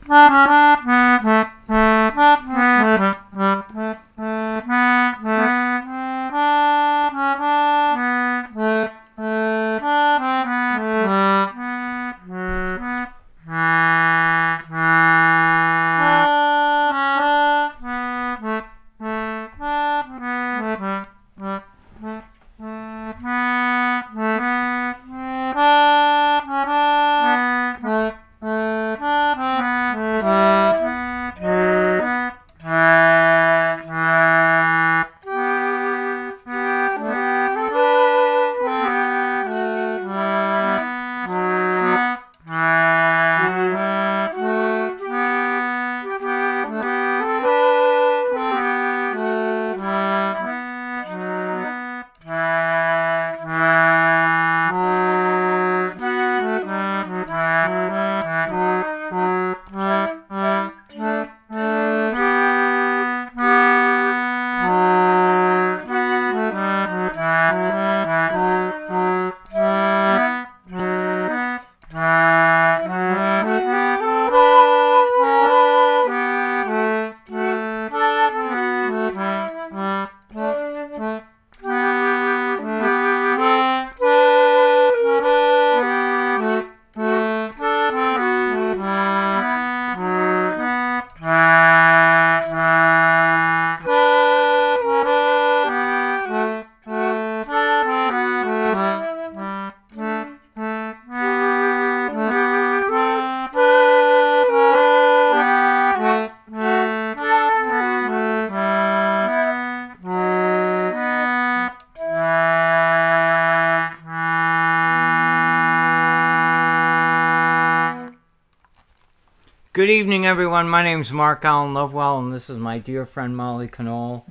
Good evening, everyone. My name's Mark Allen Lovewell, and this is my dear friend Molly Conole.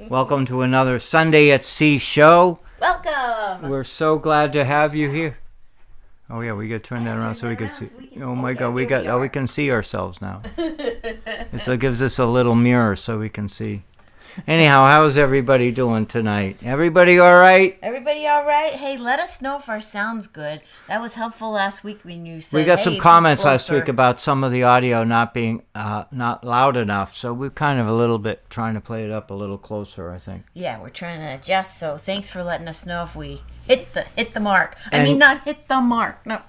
Welcome to another Sunday at Sea show. Welcome. We're so glad to have you here. Oh yeah, we got to turn that around so we can see. Oh my God, we can see ourselves now. It gives us a little mirror so we can see. Anyhow, how's everybody doing tonight? Everybody all right? Everybody all right? Hey, let us know if our sound's good. That was helpful last week when you said, we got some comments last week about some of the audio not being not loud enough, so we're kind of a little bit trying to play it up a little closer, I think. Yeah, we're trying to adjust, so thanks for letting us know if we hit the mark. Not hit the mark. No.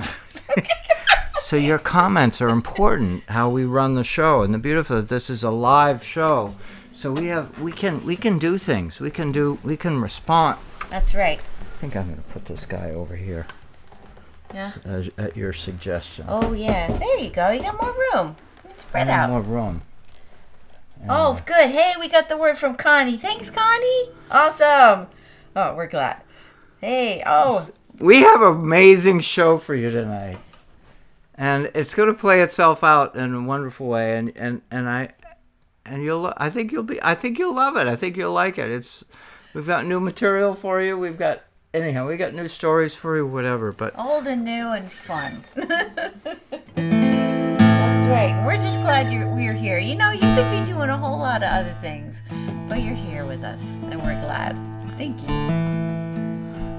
So your comments are important, how we run the show, and the beautiful this is a live show. So we can do things. We can respond. That's right. I think I'm going to put this guy over here. Yeah. At your suggestion. Oh yeah, there you go. You got more room. Spread out. More room. All's good. Hey, we got the word from Connie. Thanks, Connie. Awesome. Oh, we're glad. Hey. Oh. We have an amazing show for you tonight, and it's going to play itself out in a wonderful way. And I think you'll love it. I think you'll like it. We've got new material for you. We got new stories for you, whatever. But old and new and fun. That's right. We're just glad we're here. You know, you could be doing a whole lot of other things, but you're here with us, and we're glad. Thank you.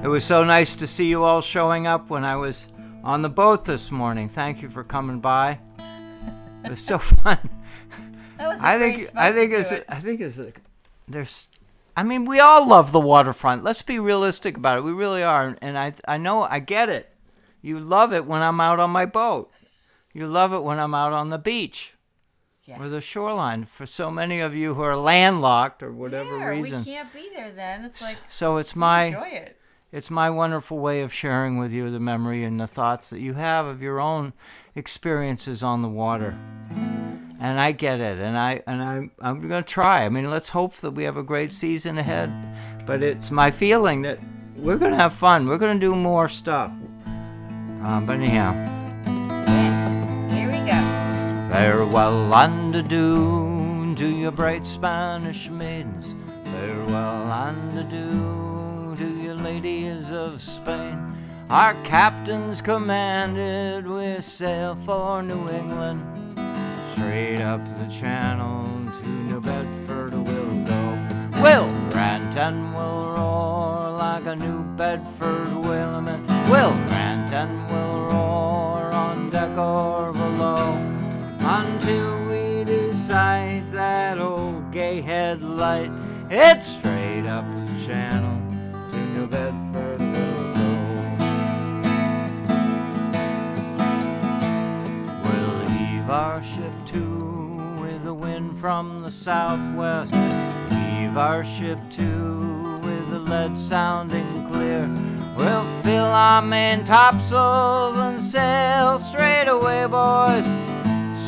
It was so nice to see you all showing up when I was on the boat this morning. Thank you for coming by. It was so fun. We all love the waterfront. Let's be realistic about it. We really are. And I know, I get it. You love it when I'm out on my boat. You love it when I'm out on the beach. Yeah. Or the shoreline. For so many of you who are landlocked or whatever reasons. We can't be there then. It's like, so enjoy it. It's my wonderful way of sharing with you the memory and the thoughts that you have of your own experiences on the water. And I get it, and I'm going to try. Let's hope that we have a great season ahead. But it's my feeling that we're going to have fun. We're going to do more stuff. But anyhow. Yeah, here we go. Farewell and adieu to your bright Spanish maidens. Farewell and adieu to your ladies of Spain. Our captains commanded we sail for New England. Straight up the channel to New Bedford we'll go. We'll rant and we'll roar like a New Bedford whaleman. We'll rant and we'll roar on deck or below until headlight. It's straight up the channel to New Bedford we'll go. We'll heave our ship to with the wind from the southwest. Heave our ship to with the lead sounding clear. We'll fill our main topsails and sail straight away, boys.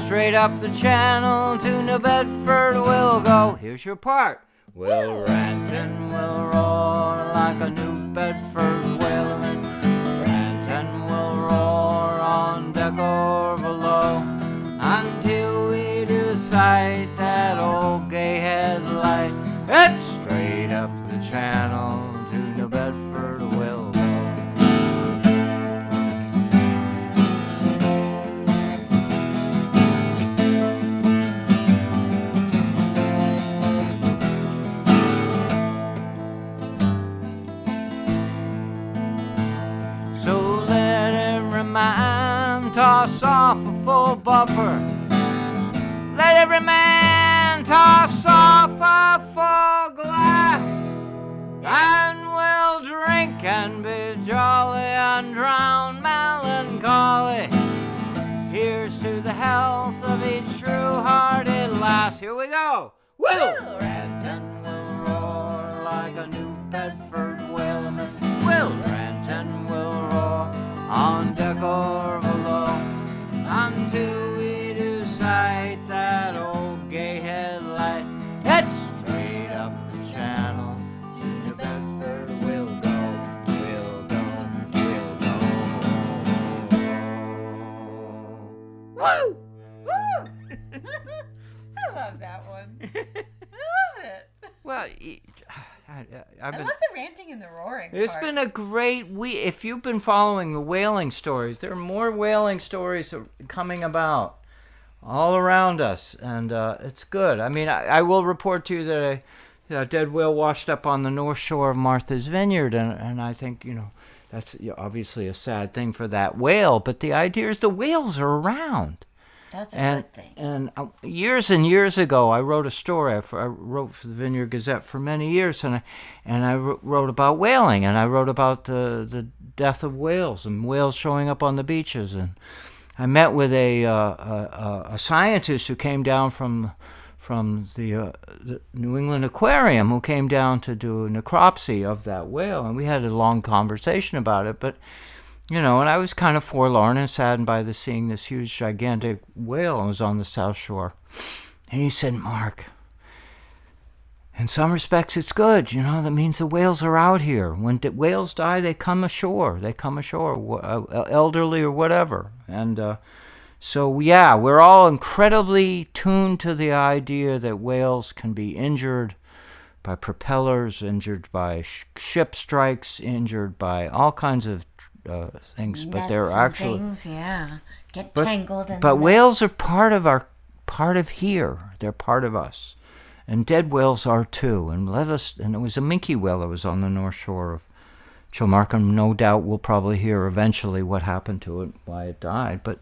Straight up the channel to New Bedford we'll go. Here's your part. We'll rant and we'll roar like a New Bedford whaleman. Rant and we'll roar on deck or below until we do sight that old gay headlight. It's straight up the channel to New Bedford we'll go. Toss off a full bumper. Let every man toss off a full glass, and we'll drink and be jolly and drown melancholy. Here's to the health of each true-hearted lass. Here we go. We'll rant and we'll roar like a New Bedford whaleman. We'll rant and we'll roar on deck or below until we do sight that old gay headlight. It's straight up the channel to New Bedford we'll go, we'll go, we'll go. Woo! Woo! I love that one. I love it. Well, I love the ranting and the roaring It's part. been a great week. If you've been following the whaling stories, there are more whaling stories coming about all around us, and it's good. I mean, I will report to you that a dead whale washed up on the north shore of Martha's Vineyard, and I think, that's obviously a sad thing for that whale, but the idea is the whales are around. That's a good thing. And years and years ago, I wrote a story. I wrote for the Vineyard Gazette for many years, and I wrote about whaling, and I wrote about the death of whales and whales showing up on the beaches. And I met with a scientist who came down from the New England Aquarium, who came down to do a necropsy of that whale, and we had a long conversation about it. But and I was kind of forlorn and saddened by seeing this huge, gigantic whale that was on the South Shore. And he said, "Mark, in some respects it's good. That means the whales are out here. When whales die, they come ashore. Elderly or whatever." And so, yeah, we're all incredibly tuned to the idea that whales can be injured by propellers, injured by ship strikes, injured by all kinds of things, but they're actually things, get tangled in. But whales are part of here. They're part of us, and dead whales are too. And it was a minke whale that was on the north shore of Chilmark, and no doubt we'll probably hear eventually what happened to it, why it died. But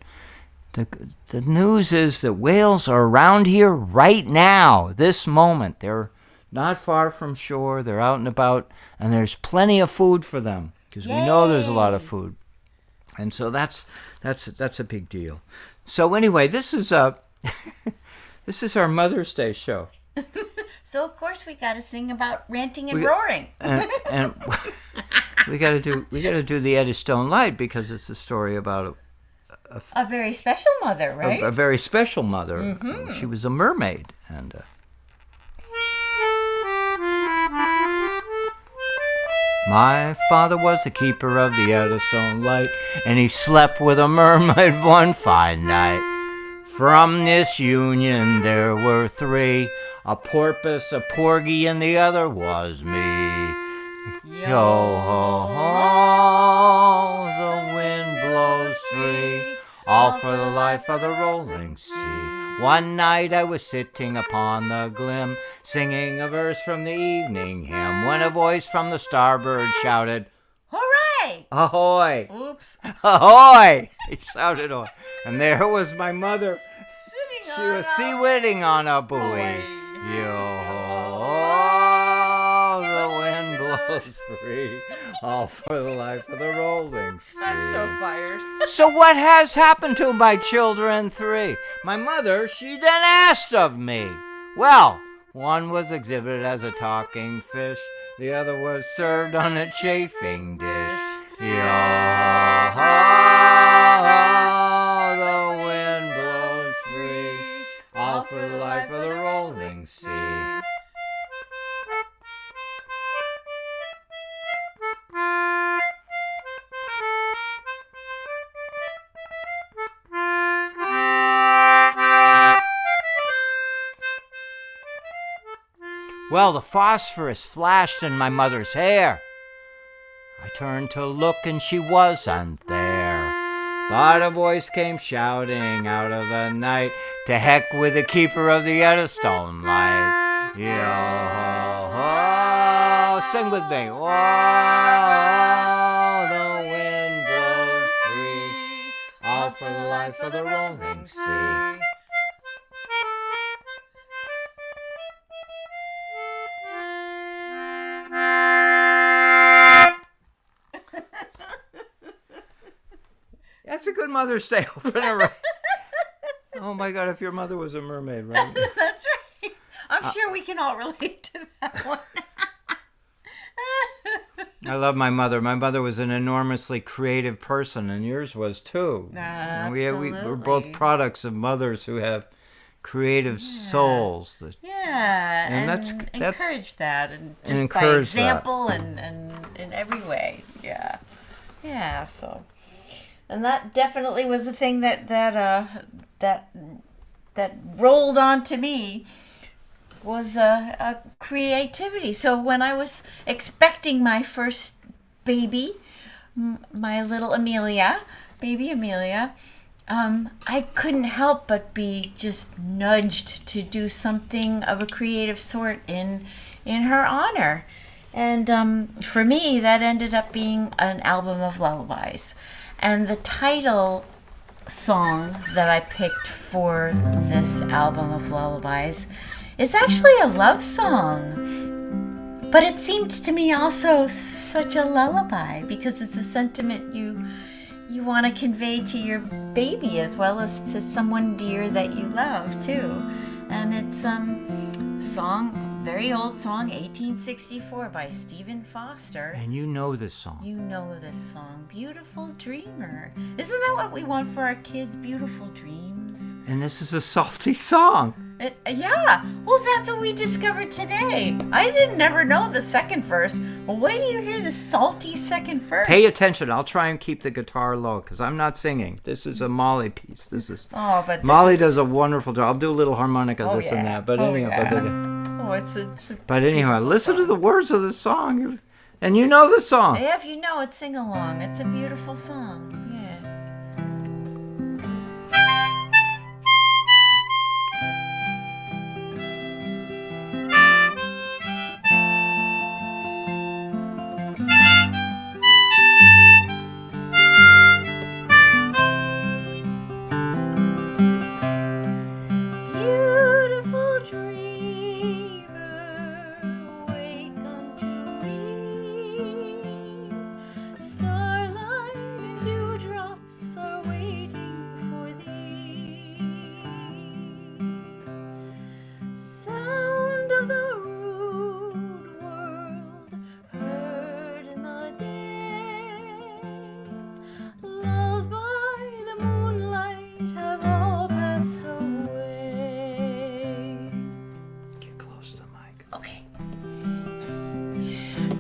the news is that whales are around here right now, this moment. They're not far from shore. They're out and about, and there's plenty of food for them. Because we know there's a lot of food, and so that's a big deal. So anyway, this is our Mother's Day show. So of course we got to sing about ranting and roaring, and we got to do the Eddystone Light because it's a story about a very special mother, right? A very special mother. Mm-hmm. She was a mermaid, and. My father was the keeper of the Eddystone Light, and he slept with a mermaid one fine night. From this union there were three, a porpoise, a porgy, and the other was me. Yo-ho-ho, the wind blows free, all for the life of the rolling sea. One night I was sitting upon the glim, singing a verse from the evening hymn, when a voice from the starboard shouted, "Hooray! Ahoy!" Oops. Ahoy! He shouted ahoy. And there was my mother. Sitting She was sea-witting on a buoy. Yo-ho! blows free, all for the life of the rolling sea. I'm so fired. So what has happened to my children three? My mother, she then asked of me. Well, one was exhibited as a talking fish, the other was served on a chafing dish. Yo-ho, the wind blows free, all for the life of the rolling sea. Well, the phosphorus flashed in my mother's hair. I turned to look and she wasn't there. But a voice came shouting out of the night, to heck with the keeper of the Eddystone light. Yo-ho-ho, sing with me. Whoa, the wind blows free, all for the life of the rolling sea. That's a good Mother's Day opener, right? Oh my God, if your mother was a mermaid, right? That's right. I'm sure we can all relate to that one. I love my mother. My mother was an enormously creative person, and yours was too. And we're both products of mothers who have creative souls. And that's encourage that, and just by example and in every way. Yeah. So, and that definitely was the thing that rolled onto me, was a creativity. So when I was expecting my first baby, my little baby Amelia, I couldn't help but be just nudged to do something of a creative sort in her honor. And for me, that ended up being an album of lullabies. And the title song that I picked for this album of lullabies is actually a love song. But it seemed to me also such a lullaby, because it's a sentiment you want to convey to your baby as well as to someone dear that you love too. And it's very old song, 1864 by Stephen Foster. And you know this song. You know this song, Beautiful Dreamer. Isn't that what we want for our kids? Beautiful dreams. And this is a salty song. Yeah, well, that's what we discovered today. I didn't never know the second verse. Well, wait till you hear the salty second verse. Pay attention. I'll try and keep the guitar low, because I'm not singing. This is a Molly piece. Molly does a wonderful job. I'll do a little harmonica, and that. But But anyhow, listen to the words of the song, and you know the song. Yeah, if you know it, sing along. It's a beautiful song. Yeah.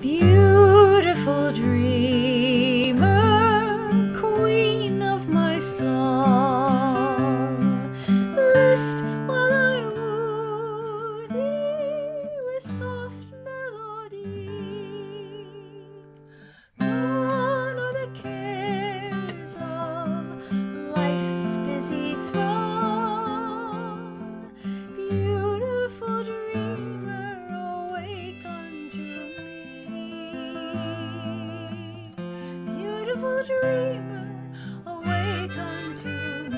Beautiful dreamer, queen of my song, list while I woo thee with soft melody. Gone are the cares of life's busy throng. Beautiful dreamer, awake unto beautiful dreamer, awake unto me.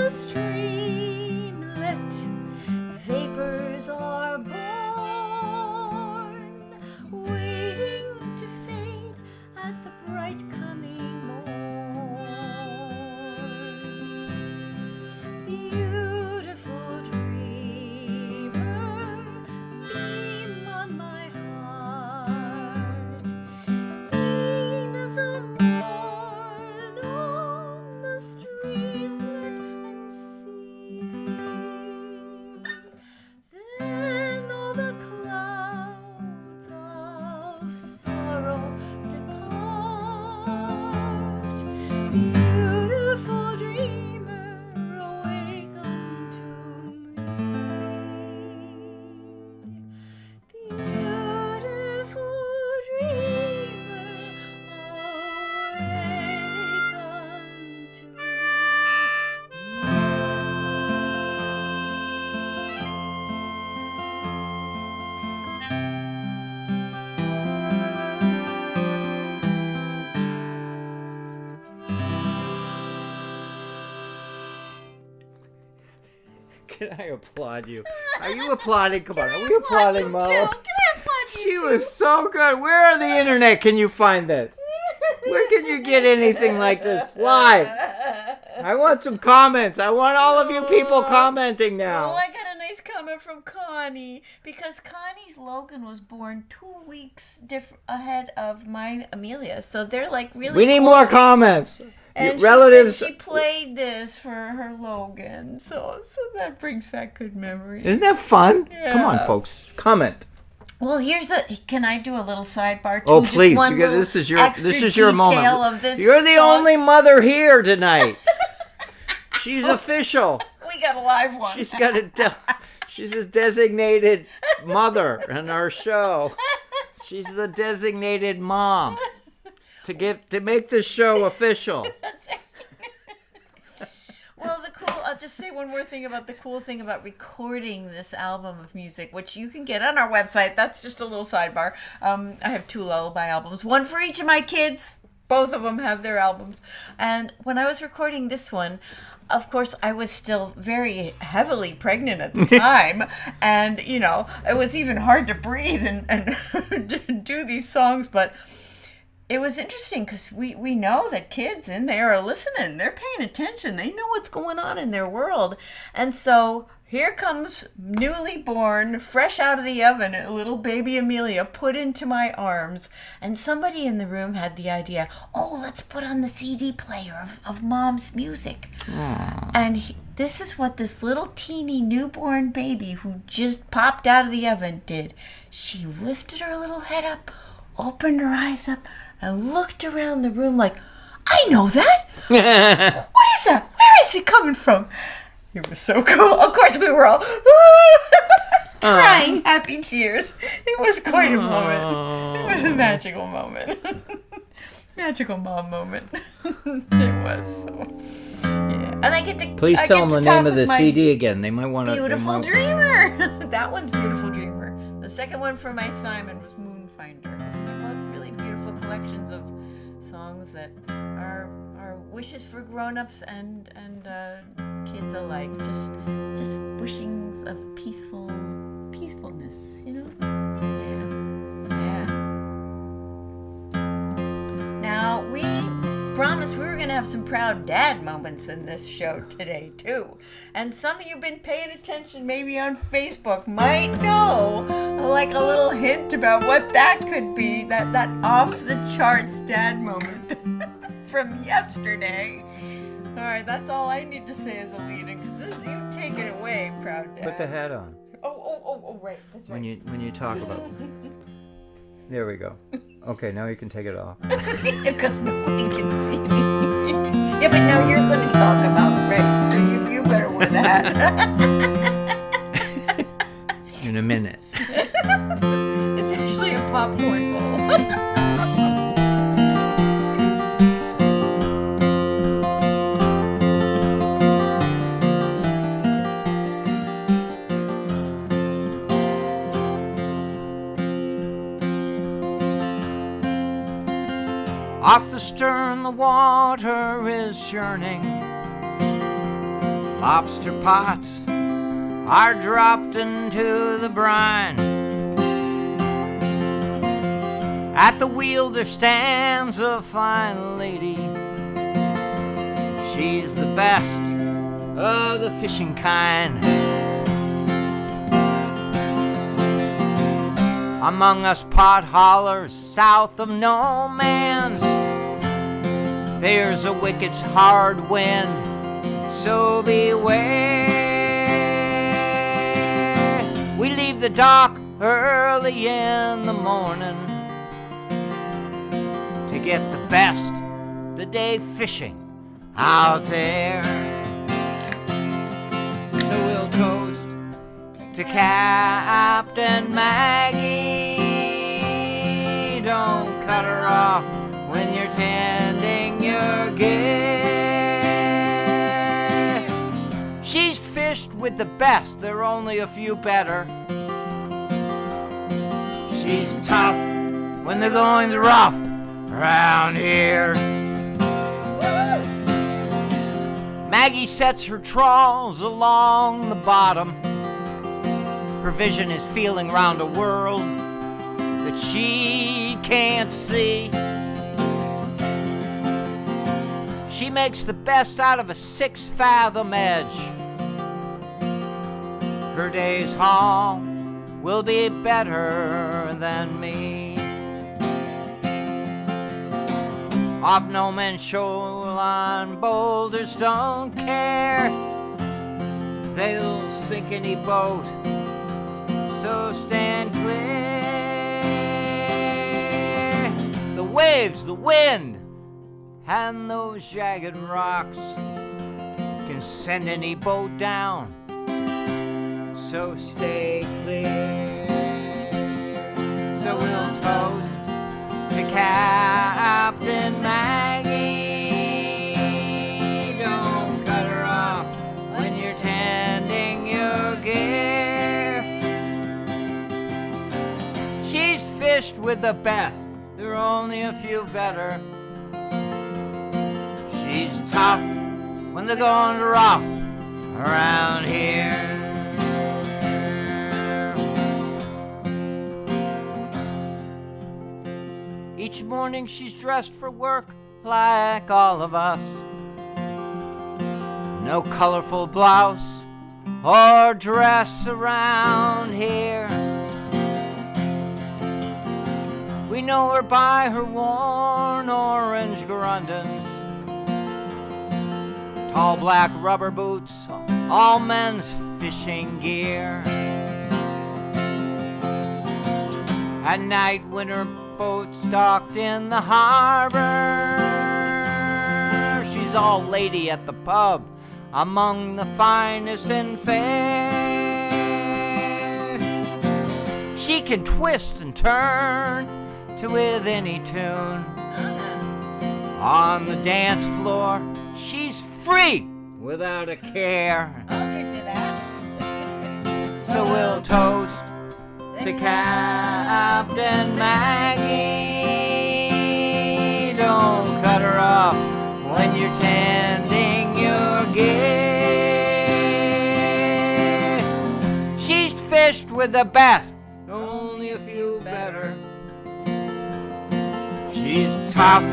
the streamlet, vapors are born, waiting to fade at the bright coming morn. Beautiful dreamer, beam on my heart, keen as the morn on the streamlet and sea. Then all the clouds of sorrow depart. Beautiful dreamer, awake unto me. Beautiful dreamer, awake unto me. Can I applaud you? Are you applauding? Come on, are we applauding, Mo? Can I applaud you She too? was so good. Where on the internet can you find this? Where can you get anything like this live? I want some comments. I want all of you people commenting Oh, now. I got a nice comment from Connie, because Connie's Logan was born 2 weeks ahead of my Amelia, so they're like really. We need cool. more comments. And Relatives. she said she played this for her Logan, so that brings back good memories. Isn't that fun? Yeah. Come on, folks. Comment. Well, can I do a little sidebar too? Oh, Just please. one little This is your extra detail moment. Of this You're the song. only mother here tonight. She's official. We got a live one. She's got she's a designated mother in our show. She's the designated mom to make this show official. That's right. Well, I'll just say one more thing about the cool thing about recording this album of music, which you can get on our website. That's just a little sidebar. I have 2 lullaby albums, one for each of my kids. Both of them have their albums. And when I was recording this one, of course, I was still very heavily pregnant at the time. And, it was even hard to breathe and do these songs. But it was interesting because we know that kids in there are listening. They're paying attention. They know what's going on in their world. And so here comes newly born, fresh out of the oven, a little baby Amelia put into my arms. And somebody in the room had the idea, let's put on the CD player of Mom's music. Aww. And this is what this little teeny newborn baby who just popped out of the oven did. She lifted her little head up, opened her eyes up, and looked around the room like, I know that. What is that? Where is it coming from? It was so cool. Of course, we were all crying happy tears. It was quite a moment. It was a magical moment. Magical mom moment. It was so. Yeah. And I get to. Please I tell get them to the name talk of the with my CD again. They might want to. Beautiful Dreamer. That one's Beautiful Dreamer. The second one for my Simon was Moonfinder. They're both really beautiful collections of songs that are wishes for grown-ups and kids alike. Just wishings of peacefulness, Yeah. Now we promised we were going to have some proud dad moments in this show today too. And some of you have been paying attention maybe on Facebook might know like a little hint about what that could be, that off the charts dad moment from yesterday. All right, that's all I need to say as a lead-in, because you take it away, proud dad. Put the hat on. Oh, right, that's right. When you talk about. There we go. Okay, now you can take it off. Because nobody can see me. Yeah, but now you're going to talk about it, right? So you better wear the hat. In a minute. It's actually a popcorn bowl. Off the stern the water is churning. Lobster pots are dropped into the brine. At the wheel there stands a fine lady. She's the best of the fishing kind. Among us pot haulers south of no man's, there's a wicked hard wind, so beware. We leave the dock early in the morning to get the best the day fishing out there. So we'll toast to Captain Maggie. Don't cut her off when you're tending your gear. She's fished with the best, there are only a few better. She's tough when the going's rough around here. Maggie sets her trawls along the bottom. Her vision is feeling round a world that she can't see. She makes the best out of a 6-fathom edge. Her day's haul will be better than me. Off No Man's shoreline, boulders don't care. They'll sink any boat, so stand clear. The waves, the wind, and those jagged rocks can send any boat down, so stay clear. So we'll toast to Captain Maggie. Don't cut her off when you're tending your gear. She's fished with the best, there are only a few better. She's tough when they're going rough around here. Each morning she's dressed for work like all of us. No colorful blouse or dress around here. We know her by her worn orange grundens, tall black rubber boots, all men's fishing gear. At night when her boats docked in the harbor, she's all lady at the pub, among the finest and fair. She can twist and turn to with any tune. On the dance floor, she's free without a care. So we'll toast to Captain Maggie. Don't cut her off when you're tending your gear. She's fished with the best, only a few better. She's tough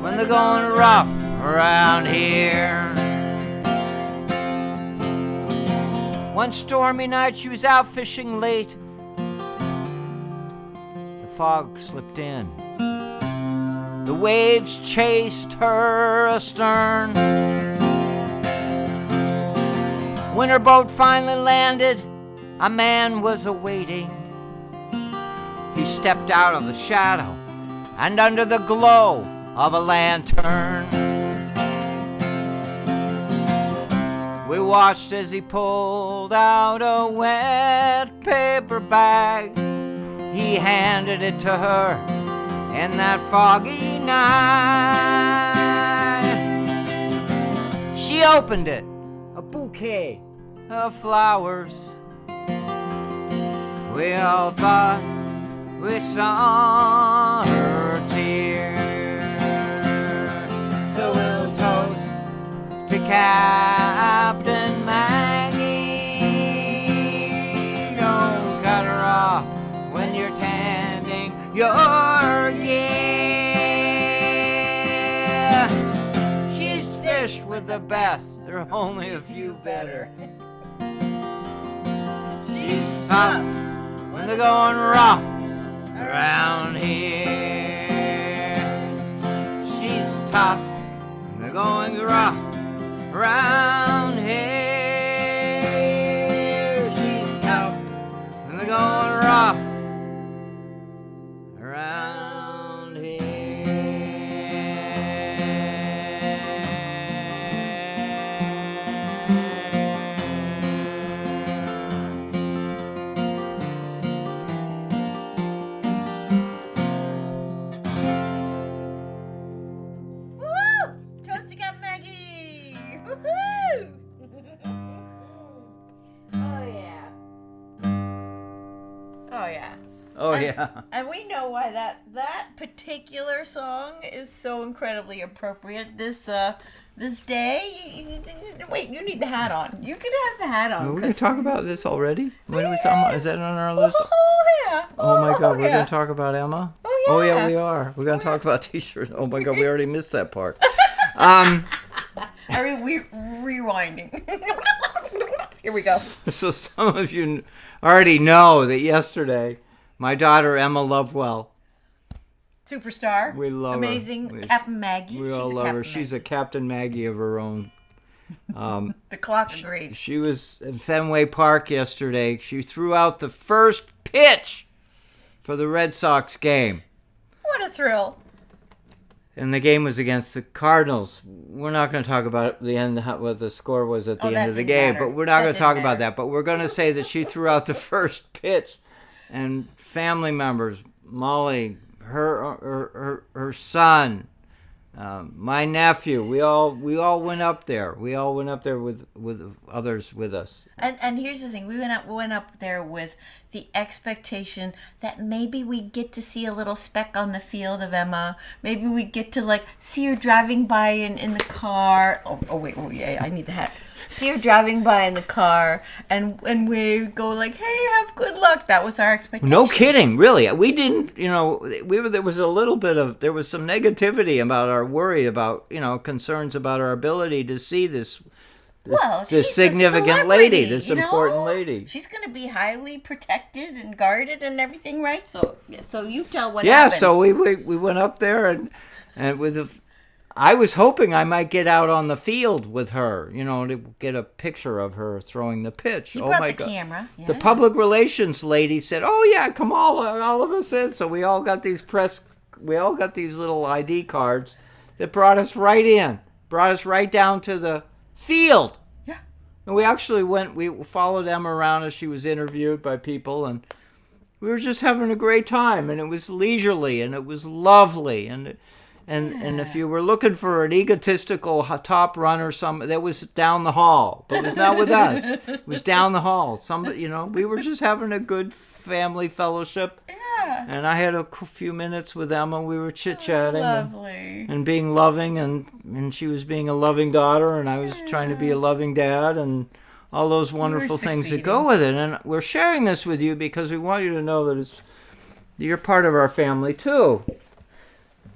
when they're going rough around here. One stormy night she was out fishing late. Fog slipped in. The waves chased her astern. When her boat finally landed, a man was awaiting. He stepped out of the shadow and under the glow of a lantern. We watched as he pulled out a wet paper bag. He handed it to her in that foggy night. She opened it, a bouquet of flowers. We all thought we saw her tears. So we'll toast to Captain are the best. There are only a few better. She's tough when they're going rough around here. She's tough when they're going rough around here. She's tough when they're going rough around here. Woo! Toasting up Maggie! Woohoo! Oh yeah. Oh yeah. Oh, yeah. And we know why that particular song is so incredibly appropriate this day. Wait, you need the hat on. You could have the hat on. Are we going to talk about this already? What are we talking about? Is that on our list? Oh yeah. Oh my God, we're yeah. going to talk about Emma? Oh yeah. Oh yeah, we are. We're going to talk about t-shirts. Oh my God, we already missed that part. Are we rewinding? Here we go. So some of you already know that yesterday, my daughter Emma Lovewell, Superstar. we love Amazing. her. Captain Maggie. We all love her. She's a Captain Maggie of her own. The clock agrees. She was at Fenway Park yesterday. She threw out the first pitch for the Red Sox game. What a thrill. And the game was against the Cardinals. We're not going to talk about the end, what the score was at the end of the game, but we're not going to talk about that. But we're going to say that she threw out the first pitch, and family members, Molly, her son, my nephew, we all went up there. We all went up there with others with us. And here's the thing: we went up there with the expectation that maybe we'd get to see a little speck on the field of Emma. Maybe we'd get to see her driving by in the car. Oh yeah, I need the hat. See her driving by in the car, and we go hey, have good luck. That was our expectation. No kidding, really. We didn't, there was a little bit of, there was some negativity about our worry about, concerns about our ability to see this significant lady, this important lady. She's going to be highly protected and guarded and everything, right? So you tell what happened. Yeah, so we went up there and I was hoping I might get out on the field with her, to get a picture of her throwing the pitch. You brought the camera. Yeah. The public relations lady said, "Oh yeah, come all of us in." So we all got these little ID cards that brought us right down to the field. Yeah. And we actually we followed Emma around as she was interviewed by people, and we were just having a great time, and it was leisurely and it was lovely, and if you were looking for an egotistical top runner, that was down the hall, but it was not with us. It was down the hall. We were just having a good family fellowship. Yeah. And I had a few minutes with Emma. We were chit-chatting and being loving, and she was being a loving daughter, and I was trying to be a loving dad, and all those wonderful things that go with it. And we're sharing this with you because we want you to know that you're part of our family too.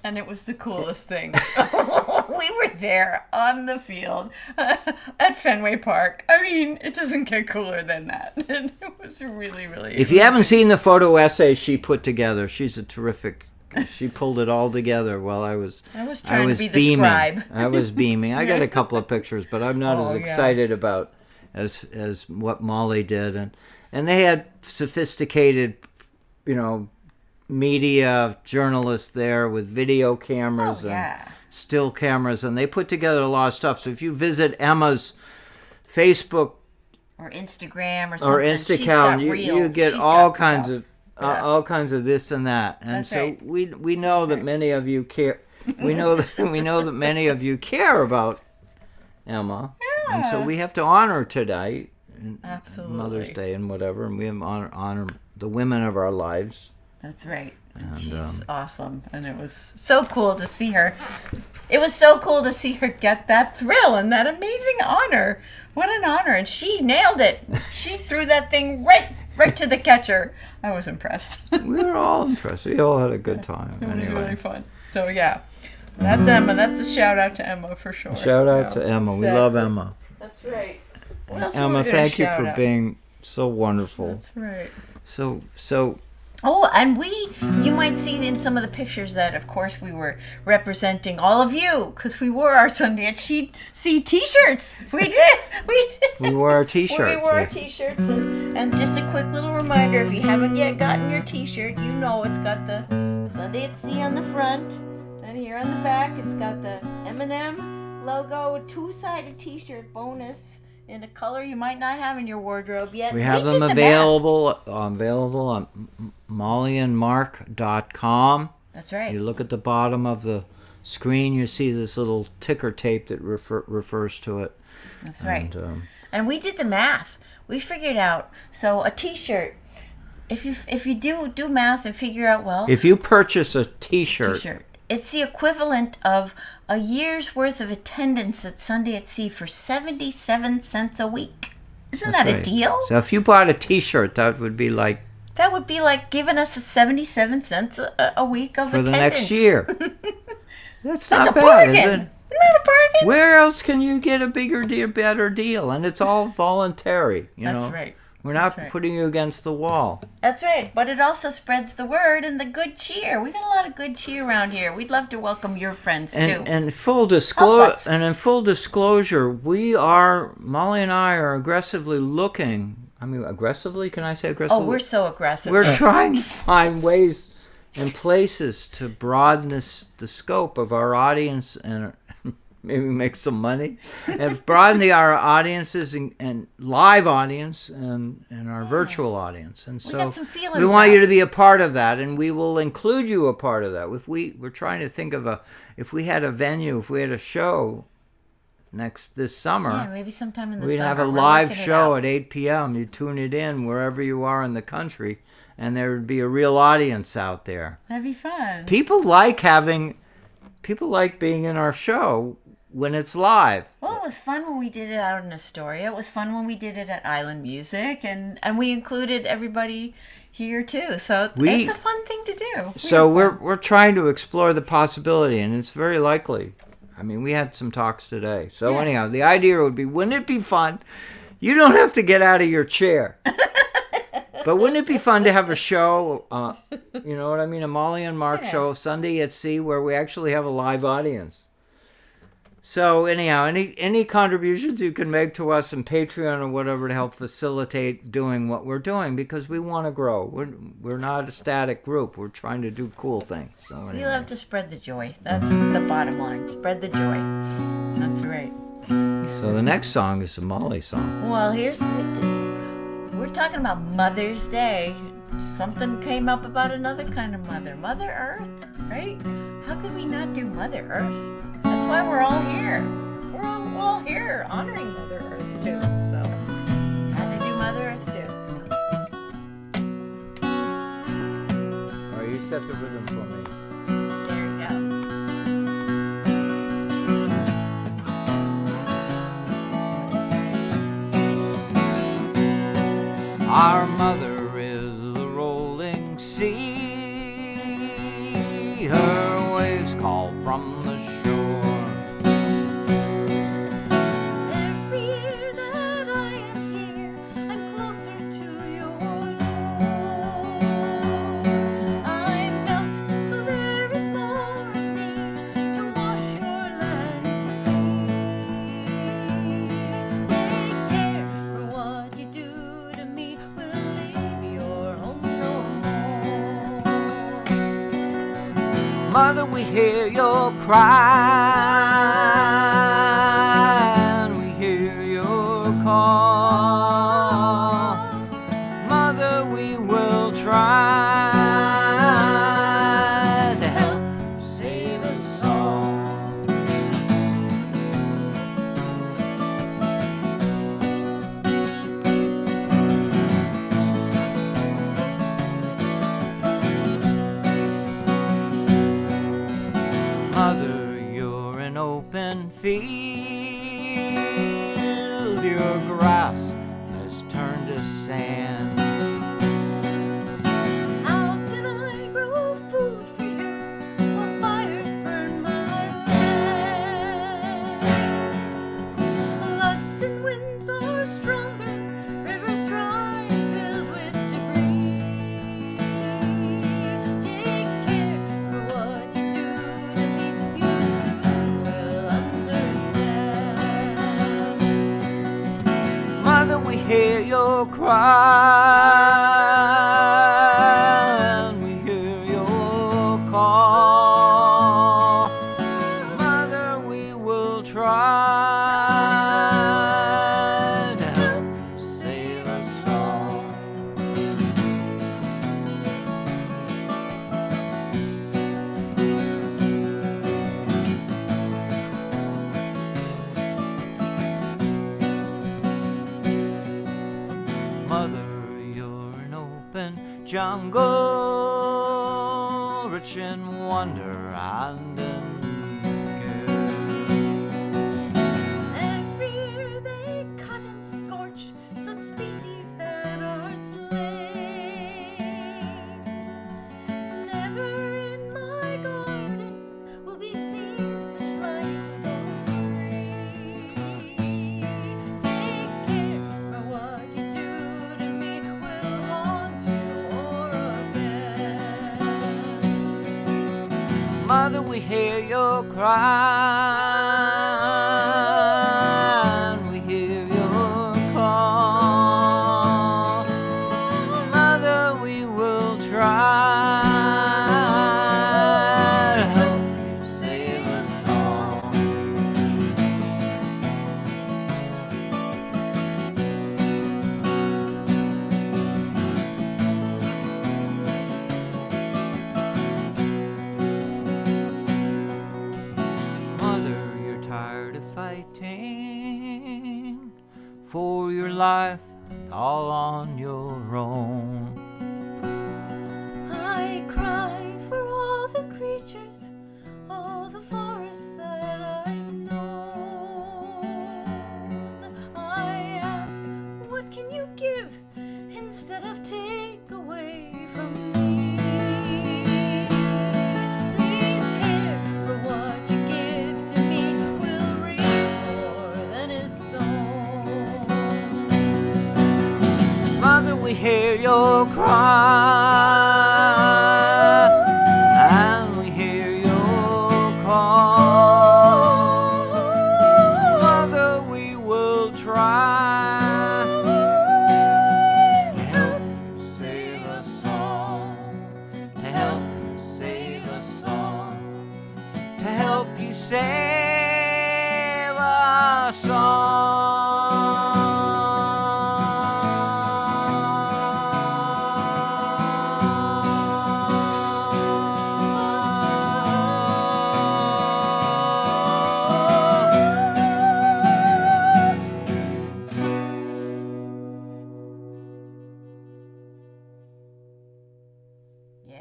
And it was the coolest thing. We were there on the field at Fenway Park. I mean, it doesn't get cooler than that. And it was really, really If you haven't seen the photo essay she put together, she's a terrific. She pulled it all together while I was trying to be the beaming. scribe. I was beaming. I got a couple of pictures, but I'm not as excited about as what Molly did. And they had sophisticated, media journalists there with video cameras and still cameras, and they put together a lot of stuff. So if you visit Emma's Facebook or Instagram or Instagram, you get all kinds of this and that. And That's so right. we know that many of you care. We know that many of you care about Emma, and so we have to honor today, Absolutely. Mother's Day and whatever, and we have to honor the women of our lives. That's right. And she's awesome. And it was so cool to see her. It was so cool to see her get that thrill and that amazing honor. What an honor. And she nailed it. She threw that thing right to the catcher. I was impressed. We were all impressed. We all had a good time. It was really fun. So, yeah. That's Emma. That's a shout out to Emma for sure. Shout out to Emma. We love Emma. That's right. What else Emma, were we gonna thank you shout for out? being so wonderful. That's right. So Oh, and you might see in some of the pictures that, of course, we were representing all of you because we wore our Sunday at Sea t-shirts. We did. we wore our t-shirts. We wore our t-shirts. And just a quick little reminder, if you haven't yet gotten your t-shirt, you know it's got the Sunday at Sea on the front. And here on the back, it's got the M&M logo, two-sided t-shirt bonus. In a color you might not have in your wardrobe yet. We have them available on mollyandmark.com. That's right. You look at the bottom of the screen, you see this little ticker tape that refers to it. That's right. And we did the math. We figured out, so a t-shirt, if you do math and figure out, well, if you purchase a t-shirt, it's the equivalent of a year's worth of attendance at Sunday at Sea for 77 cents a week. Isn't that a deal? So if you bought a t-shirt, that would be like giving us a 77 cents a week of attendance. For the next year. That's not a bad, bargain. is it? Isn't that a bargain? Where else can you get a better deal? And it's all voluntary, you know? That's right. We're not putting you against the wall. That's right. But it also spreads the word and the good cheer. We got a lot of good cheer around here. We'd love to welcome your friends too. And in full disclosure, Molly and I are aggressively looking. I mean, aggressively? Can I say aggressively? Oh, we're so aggressive. We're trying to find ways and places to broaden the scope of our audience and maybe make some money and broaden our audiences and live audience and our virtual audience. And so we want you to be a part of that, and we will include you a part of that. If we're trying to think of if we had a venue, if we had a show this summer, maybe sometime in the we'd summer. have a live show at 8 p.m. You tune it in wherever you are in the country, and there would be a real audience out there. That'd be fun. People like being in our show when it's live. Well, it was fun when we did it out in Astoria. It was fun when we did it at Island Music, and we included everybody here too. So it's a fun thing to do. We're trying to explore the possibility, and it's very likely. I mean, we had some talks today. So anyhow, the idea would be, wouldn't it be fun? You don't have to get out of your chair. But wouldn't it be fun to have a show, you know what I mean, a Molly and Mark show, Sunday at Sea, where we actually have a live audience? So anyhow, any contributions you can make to us in Patreon or whatever to help facilitate doing what we're doing, because we want to grow. We're not a static group. We're trying to do cool things. So anyway. We love to spread the joy. That's the bottom line. Spread the joy. That's right. So the next song is a Molly song. Well, we're talking about Mother's Day. Something came up about another kind of mother. Mother Earth, right? How could we not do Mother Earth? That's why we're all here. We're all here honoring Mother Earth too. So, had to do Mother Earth too. All right, you set the rhythm for me. There you go. Our mother is the rolling sea. Her waves call from the shore. Every year that I am here, I'm closer to your door. I'm built so there is more of me to wash your land to see. Take care, for what you do to me will leave your home no more. Mother, we hear your cry, and we hear your call. Mother, we will try to help save us all. Mother, you're an open field. Your grass has turned to sand. How can I grow food for you while fires burn my hear your cry, and we hear your call. Mother, we will try to help save us all. Mother, you're an open jungle, rich in wonder and in care. Every year they cut and scorch such species that are slain. Never in my garden will be seen such life so free. Take care, for what you do to me will haunt you again. Mother, we hear your cry, and we hear your call. Mother, we will try to help you save us all. Mother, you're tired of fighting for your life all on your own. I cry for all the creatures, all the forests that I've known. I ask, what can you give instead of take away from me? Please care, for what you give to me will reap more than is sown. Mother, we hear your cry, and we hear your call. Mother, we will try to help save us all, to help save us all, to help you save us Yeah.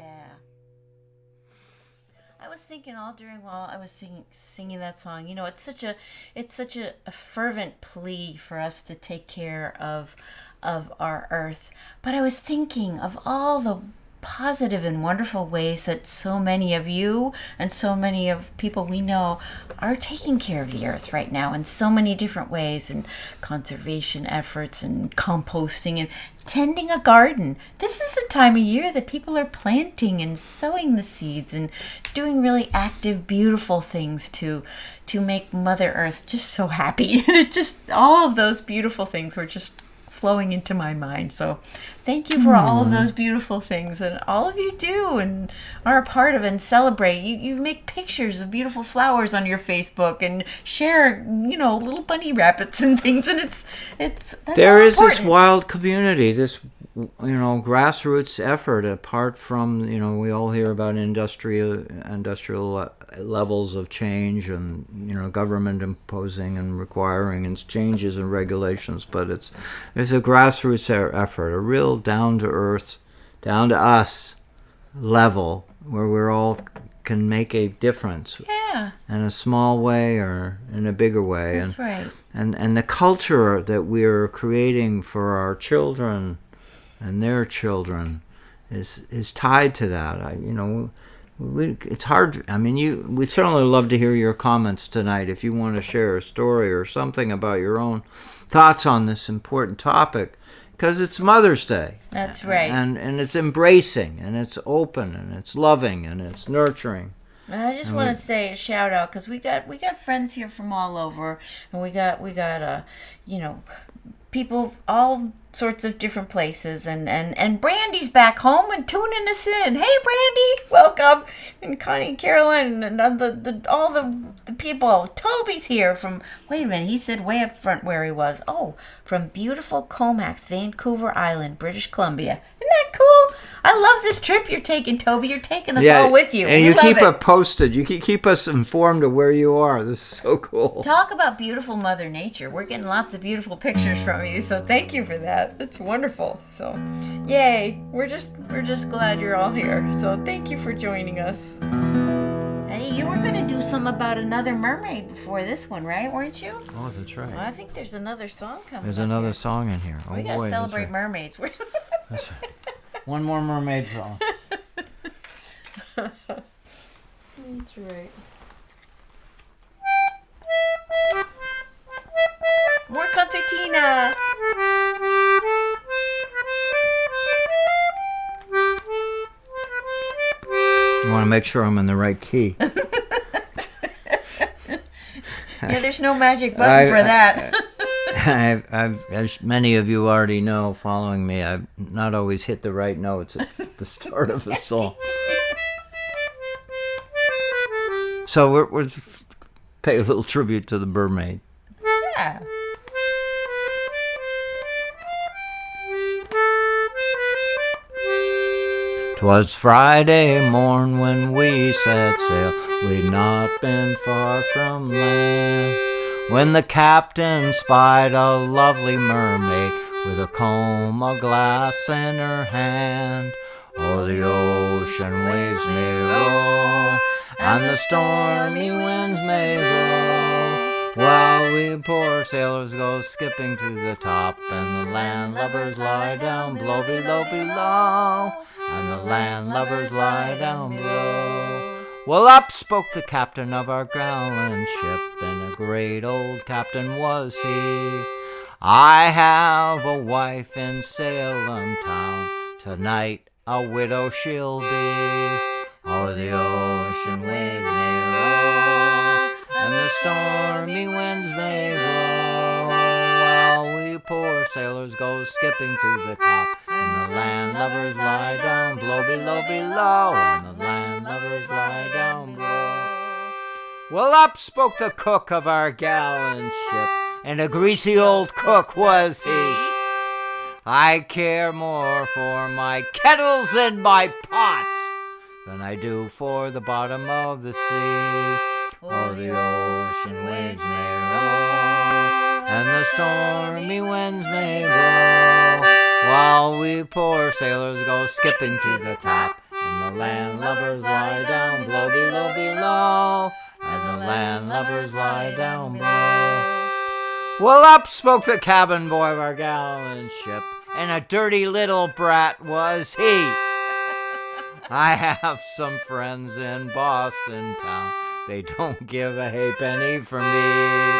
I was thinking all during while I was singing that song. You know, it's such a fervent plea for us to take care of our earth. But I was thinking of all the positive and wonderful ways that so many of you and so many of people we know are taking care of the earth right now in so many different ways, and conservation efforts and composting and tending a garden. This is the time of year that people are planting and sowing the seeds and doing really active, beautiful things to make Mother Earth just so happy. Just all of those beautiful things were just flowing into my mind. So thank you for all of those beautiful things, and all of you do and are a part of and celebrate. You make pictures of beautiful flowers on your Facebook and share, little bunny rabbits and things, and that's there all is this important. wild community, this grassroots effort. Apart from we all hear about industrial levels of change and government imposing and requiring and changes and regulations, but there's a grassroots effort, a real down to earth, down to us level where we're all can make a difference. Yeah, In a small way or in a bigger way. that's right. And the culture that we're creating for our children and their children is tied to that. It's hard. I mean, we'd certainly love to hear your comments tonight if you want to share a story or something about your own thoughts on this important topic, because it's Mother's Day. That's right. And it's embracing, and it's open, and it's loving, and it's nurturing. And I just want to say a shout out, because we got friends here from all over, and we got people all sorts of different places, and Brandy's back home and tuning us in. Hey, Brandy, welcome, and Connie and Caroline and all the people. Toby's here from. Wait a minute, he said way up front where he was. Oh, from beautiful Comox, Vancouver Island, British Columbia. Isn't that cool? I love this trip you're taking, Toby. You're taking us all with you. And We you love keep it. us posted. You keep us informed of where you are. This is so cool. Talk about beautiful Mother Nature. We're getting lots of beautiful pictures from you, so thank you for that. It's wonderful. So, yay! We're just glad you're all here. So thank you for joining us. Hey, you were gonna do something about another mermaid before this one, right? Weren't you? Oh, that's right. Well, I think there's another song coming. There's up another here. song in here. Oh, We gotta boy, celebrate that's right. mermaids. That's right. One more mermaid song. That's right. More concertina. I want to make sure I'm in the right key. Yeah, there's no magic button for that. As many of you already know, following me, I've not always hit the right notes at the start of a song. So we're pay a little tribute to the mermaid. Yeah. 'Twas Friday morn when we set sail. We'd not been far from land, when the captain spied a lovely mermaid with a comb of glass in her hand. O'er the ocean waves may roll, and the stormy winds may blow, while we poor sailors go skipping to the top, and the landlubbers lie down below, below, and the landlubbers lie down below. Well, up spoke the captain of our gallant ship, and a great old captain was he. I have a wife in Salem town, tonight a widow she'll be. O'er the ocean waves may roll, and the stormy winds may blow, while we poor sailors go skipping to the top, and the landlubbers lie down below, below, and the landlubbers lie down below. Well, up spoke the cook of our gallant ship, and a greasy old cook was he. I care more for my kettles and my pots than I do for the bottom of the sea. Oh, the ocean waves may roll, and the stormy winds may blow, while we poor sailors go skipping to the top, and the landlubbers lie down below, below, and the landlubbers lie down below. Well, up spoke the cabin boy of our gallant ship, and a dirty little brat was he. I have some friends in Boston town, they don't give a halfpenny for me.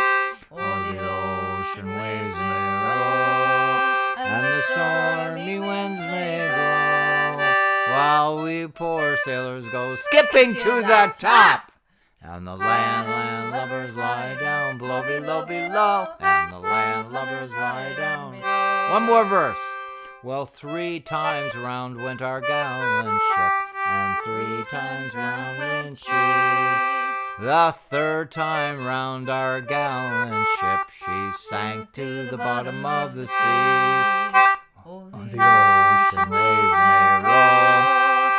Oh, the ocean waves may roll, and the stormy winds may blow, while we poor sailors go skipping to the top, and the landlubbers lie down below, below, and the landlubbers lie down below. One more verse. Well, 3 times round went our gallant ship, and 3 times round went she. The 3rd time round our gallant ship, she sank to the bottom of the sea. Oh, the ocean waves may roll,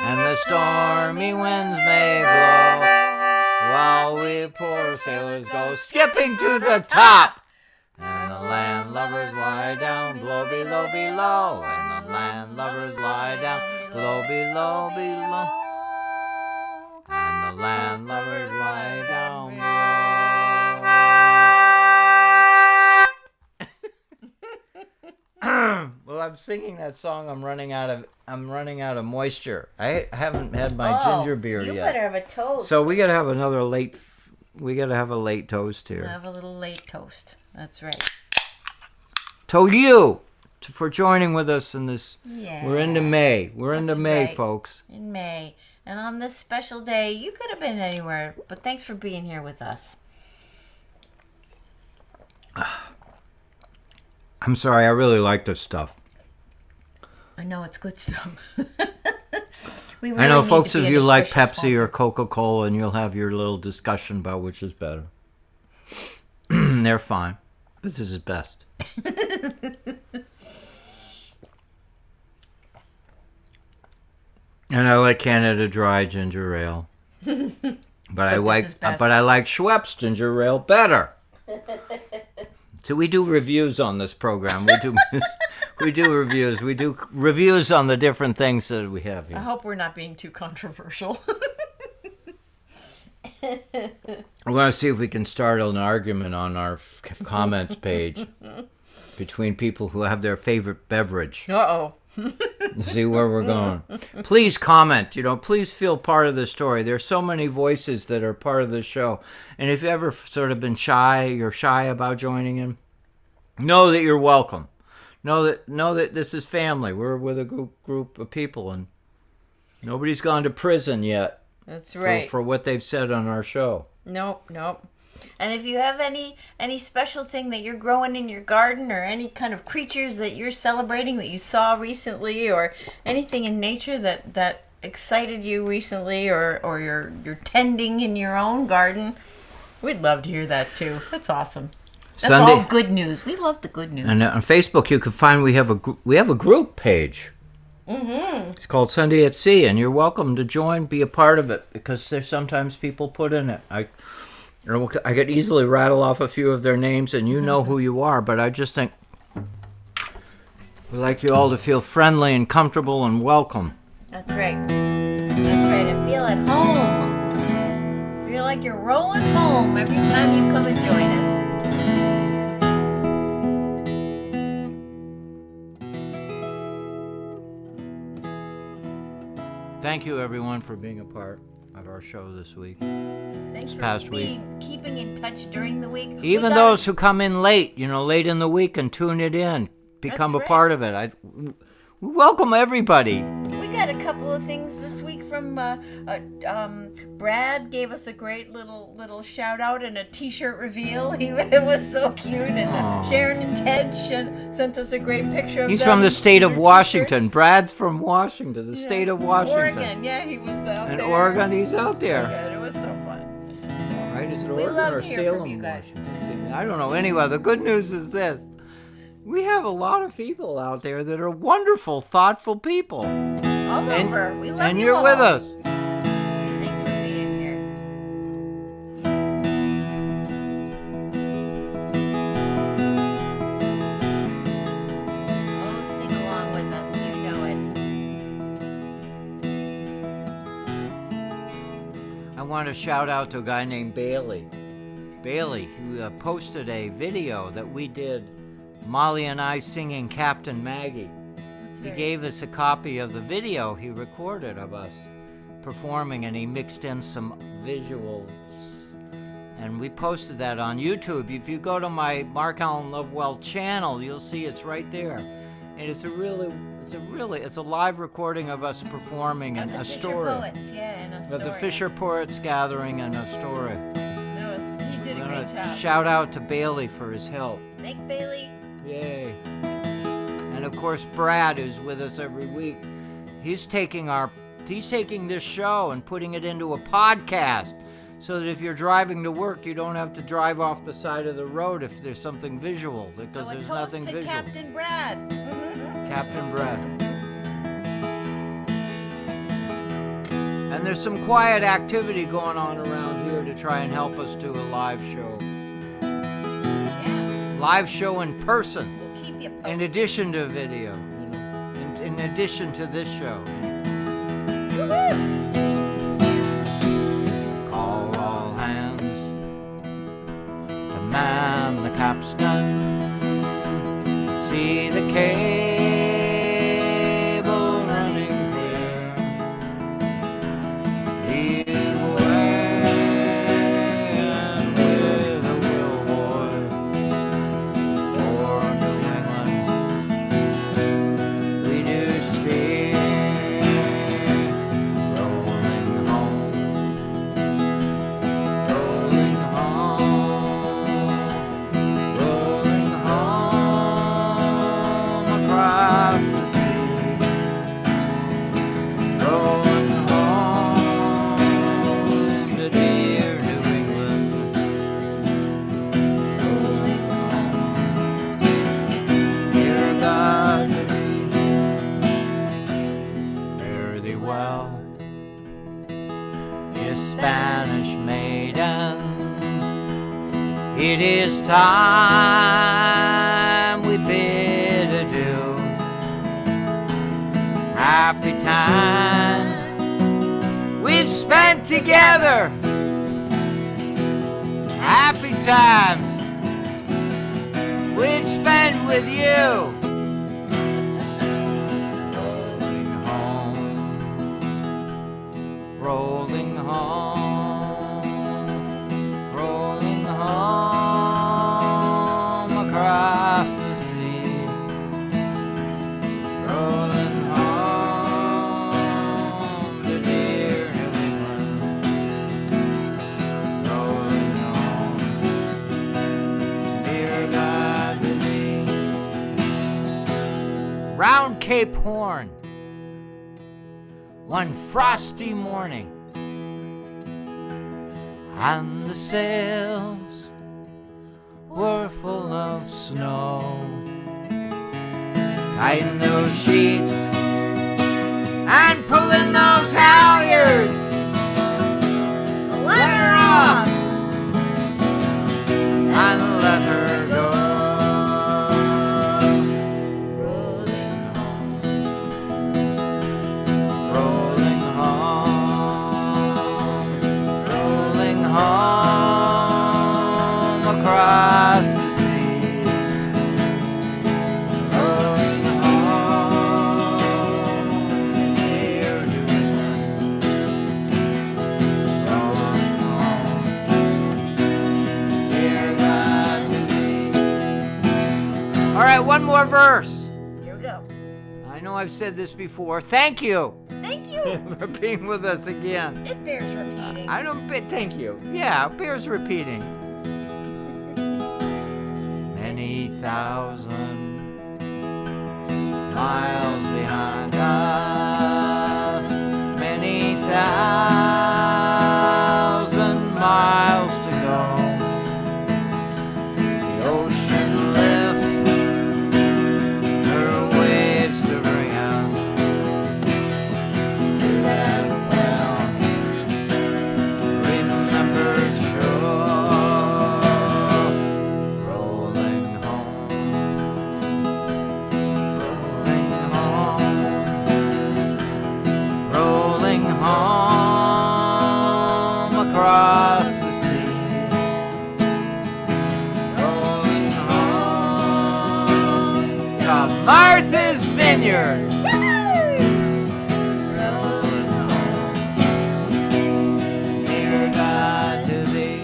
and the stormy winds may blow, while we poor sailors go skipping to the top, and the landlubbers lie down below, below, and the landlubbers lie down below, below, and the landlubbers lie down below. Well, I'm singing that song. I'm running out of moisture. I haven't had my ginger beer you yet. better have a toast. So we gotta have a late toast here. Have a little late toast. That's right. To you for joining with us in this. Yeah. We're into May. We're into That's May, right. folks. In May. And on this special day, you could have been anywhere, but thanks for being here with us. I'm sorry, I really like this stuff. I know it's good stuff. We I know really need folks to of be an you like official Pepsi or sponsor. Coca-Cola, and you'll have your little discussion about which is better. They're fine, but this is best. And I like Canada Dry ginger ale, but I this is best. like Schweppes ginger ale better. So we do reviews on this program. We do reviews. We do reviews on the different things that we have I here. hope we're not being too controversial. We're going to see if we can start an argument on our comments page between people who have their favorite beverage. Uh-oh. See where we're going. Please comment. Please feel part of the story. There's so many voices that are part of the show. And if you've ever sort of been you're shy about joining in, know that you're welcome. Know that this is family. We're with a group of people, and nobody's gone to prison yet. That's right. For what they've said on our show. Nope. And if you have any special thing that you're growing in your garden, or any kind of creatures that you're celebrating that you saw recently, or anything in nature that excited you recently, or you're tending in your own garden, we'd love to hear that too. That's awesome. That's all good news. We love the good news. And on Facebook, you can find we have a group page. Mm-hmm. It's called Sunday at Sea, and you're welcome to join, be a part of it, because there's sometimes people put in it. I could easily rattle off a few of their names, and you know who you are, but I just think we'd like you all to feel friendly and comfortable and welcome. That's right. And feel at home. Feel like you're rolling home every time you come and join us. Thank you, everyone, for being a part of our show this week. Thanks past for week. keeping in touch during the week. Even those who come in late, late in the week and tune it in, become That's a part of it. We welcome everybody. We got a couple of things this week from Brad. Gave us a great little shout out and a T-shirt reveal. It was so cute. And Sharon and Ted sent us a great picture of He's them from the state of in their Washington. T-shirts. Brad's from Washington, the state of Washington. Oregon, yeah, he was out In there. Oregon, he's out So there. good. It was so fun. Right? Is it We Oregon love or to hear Salem, from you guys. Washington? I don't know. Anyway, the good news is this. We have a lot of people out there that are wonderful, thoughtful people. All over. We love And you you're all. with us. Thanks for being here. Oh, sing along with us. You know it. I want to shout out to a guy named Bailey. Bailey, who posted a video that we did, Molly and I singing Captain Maggie. He gave us a copy of the video he recorded of us performing, and he mixed in some visuals. And we posted that on YouTube. If you go to my Mark Allen Lovewell channel, you'll see it's right there. And it's a live recording of us performing and a story. Fisher Poets, yeah, and a story. But the Fisher Poets gathering and a story. He did a great job. Shout out to Bailey for his help. Thanks, Bailey. Yay. And of course, Brad, who's with us every week, he's taking this show and putting it into a podcast, so that if you're driving to work, you don't have to drive off the side of the road if there's something visual, because So a there's toast nothing to visual. Captain Brad. Captain Brad. And there's some quiet activity going on around here to try and help us do a live show. Yeah, Live show in person. we'll keep you In posted. addition to video, in addition to this show. Call all hands to man the capstan. See the cable running clear. Lead away and with a will, boys, for New England. We do steer, rolling home, rolling home, rolling home. It is time we bid adieu. Happy time we've spent together. Happy times we've spent with you. Rolling home, rolling home, rolling home across the sea. Rolling home to dear New England. Rolling home, dear God to thee. Round Cape Horn, one frosty morning, and the sails were full of snow. Tighten those sheets and pull in those halyards. Let her off and let her go. Rolling home, rolling home, rolling home across the sea. Rolling home, dear New England. Rolling home, dear God to thee. All right, one more verse. Here we go. I know I've said this before. Thank you Thank you. for being with us again. It bears repeating. I don't bet. Thank you. Yeah, bears repeating. Many thousand miles behind us. Many thousand miles to go. The ocean lifts her waves to bring us to that well remembered shore. Rolling home, rolling home, rolling home across the sea. Rolling home to Martha's Vineyard. Rolling home, dear God to thee.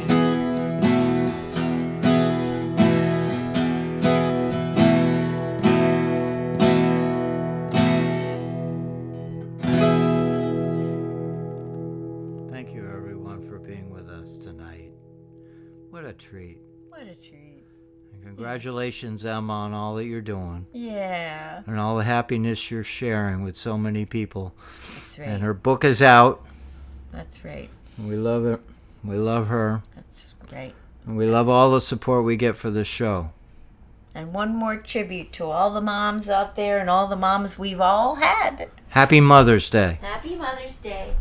Thank you, everyone, for being with us tonight. What a treat. What a treat. And congratulations, Emma, on all that you're doing Yeah. and all the happiness you're sharing with so many people. That's right. And her book is out. That's right. We love it. We love her. That's right. And we love all the support we get for this show. And one more tribute to all the moms out there and all the moms we've all had. Happy Mother's Day. Happy Mother's Day.